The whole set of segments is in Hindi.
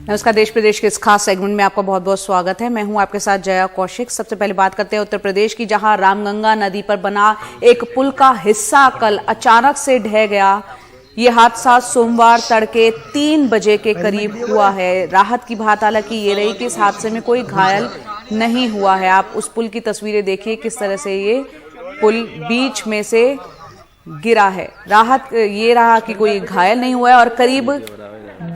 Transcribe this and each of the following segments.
नमस्कार। देश प्रदेश के इस खास सेगमेंट में आपका बहुत बहुत स्वागत है। मैं हूं आपके साथ जया कौशिक। सबसे पहले बात करते हैं उत्तर प्रदेश की, जहां रामगंगा नदी पर बना एक पुल का हिस्सा कल अचानक से ढह गया। ये हादसा सोमवार तड़के 3 बजे के करीब हुआ है। राहत की बात हालांकि ये रही कि इस हादसे में कोई घायल नहीं हुआ है। आप उस पुल की तस्वीरें देखिए, किस तरह से ये पुल बीच में से गिरा है। राहत ये रहा कि कोई घायल नहीं हुआ है। और करीब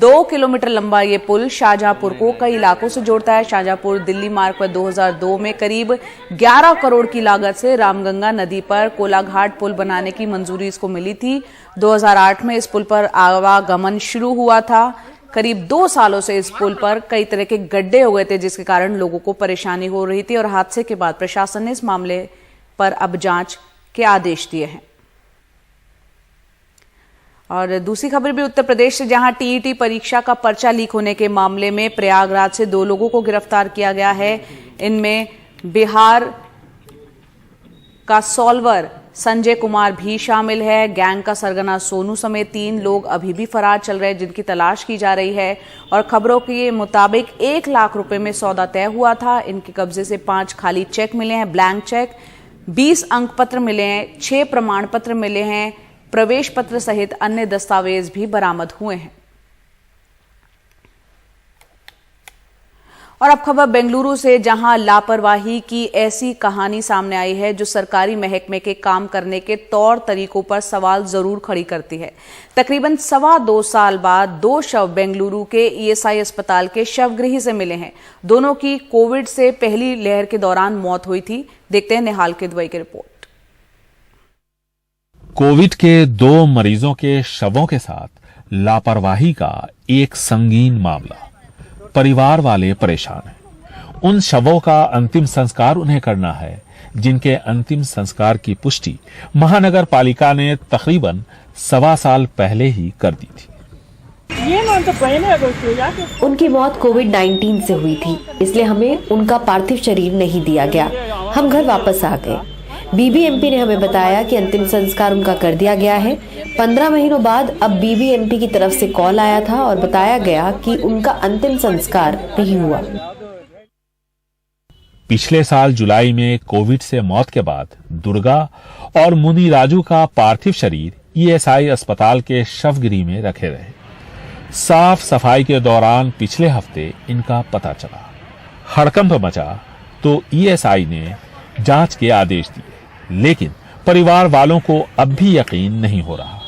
2 किलोमीटर लंबा ये पुल शाहजहांपुर को कई इलाकों से जोड़ता है। शाहजहांपुर दिल्ली मार्ग पर 2002 में करीब 11 करोड़ की लागत से रामगंगा नदी पर कोलाघाट पुल बनाने की मंजूरी इसको मिली थी। 2008 में इस पुल पर आवागमन शुरू हुआ था। करीब 2 सालों से इस पुल पर कई तरह के गड्ढे हो गए थे, जिसके कारण लोगों को परेशानी हो रही थी। और हादसे के बाद प्रशासन ने इस मामले पर अब जांच के आदेश दिए हैं। और दूसरी खबर भी उत्तर प्रदेश से, जहां टीईटी परीक्षा का पर्चा लीक होने के मामले में प्रयागराज से 2 लोगों को गिरफ्तार किया गया है। इनमें बिहार का सॉल्वर संजय कुमार भी शामिल है। गैंग का सरगना सोनू समेत 3 लोग अभी भी फरार चल रहे हैं, जिनकी तलाश की जा रही है। और खबरों के मुताबिक 1 लाख रुपए में सौदा तय हुआ था। इनके कब्जे से 5 खाली चेक मिले हैं, ब्लैंक चेक, 20 अंक पत्र मिले हैं, 6 प्रमाण पत्र मिले हैं, प्रवेश पत्र सहित अन्य दस्तावेज भी बरामद हुए हैं। और अब खबर बेंगलुरु से, जहां लापरवाही की ऐसी कहानी सामने आई है जो सरकारी महकमे के काम करने के तौर तरीकों पर सवाल जरूर खड़ी करती है। तकरीबन 2.25 साल बाद 2 शव बेंगलुरु के ईएसआई अस्पताल के शवगृह से मिले हैं। दोनों की कोविड से पहली लहर के दौरान मौत हुई थी। देखते हैं निहाल किदवई की रिपोर्ट। कोविड के 2 मरीजों के शवों के साथ लापरवाही का एक संगीन मामला। परिवार वाले परेशान हैं। उन शवों का अंतिम संस्कार उन्हें करना है, जिनके अंतिम संस्कार की पुष्टि महानगर पालिका ने तकरीबन 1.25 साल पहले ही कर दी थी। उनकी मौत कोविड-19 से हुई थी, इसलिए हमें उनका पार्थिव शरीर नहीं दिया गया। हम घर वापस आ गए। बीबीएमपी ने हमें बताया कि अंतिम संस्कार उनका कर दिया गया है। 15 महीनों बाद अब बीबीएमपी की तरफ से कॉल आया था और बताया गया कि उनका अंतिम संस्कार नहीं हुआ। पिछले साल जुलाई में कोविड से मौत के बाद दुर्गा और मुनि राजू का पार्थिव शरीर ईएसआई अस्पताल के शवगृह में रखे रहे। साफ सफाई के दौरान पिछले हफ्ते इनका पता चला। हड़कंप मचा तो ईएसआई ने जांच के आदेश दिए, लेकिन परिवार वालों को अब भी यकीन नहीं हो रहा।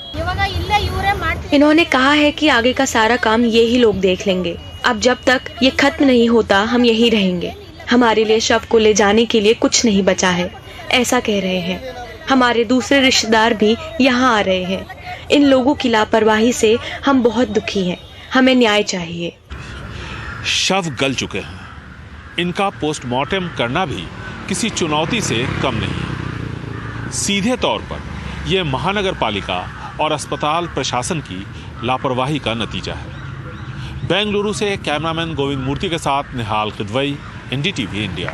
इन्होंने कहा है कि आगे का सारा काम ये ही लोग देख लेंगे। अब जब तक ये खत्म नहीं होता हम यही रहेंगे। हमारे लिए शव को ले जाने के लिए कुछ नहीं बचा है, ऐसा कह रहे हैं। हमारे दूसरे रिश्तेदार भी यहाँ आ रहे हैं। इन लोगों की लापरवाही से हम बहुत दुखी हैं। हमें न्याय चाहिए। शव गल चुके हैं, इनका पोस्टमार्टम करना भी किसी चुनौती से कम नहीं है। सीधे तौर पर यह महानगर पालिका और अस्पताल प्रशासन की लापरवाही का नतीजा है। बेंगलुरु से कैमरामैन गोविंद मूर्ति के साथ निहाल किदवई, एनडीटीवी इंडिया।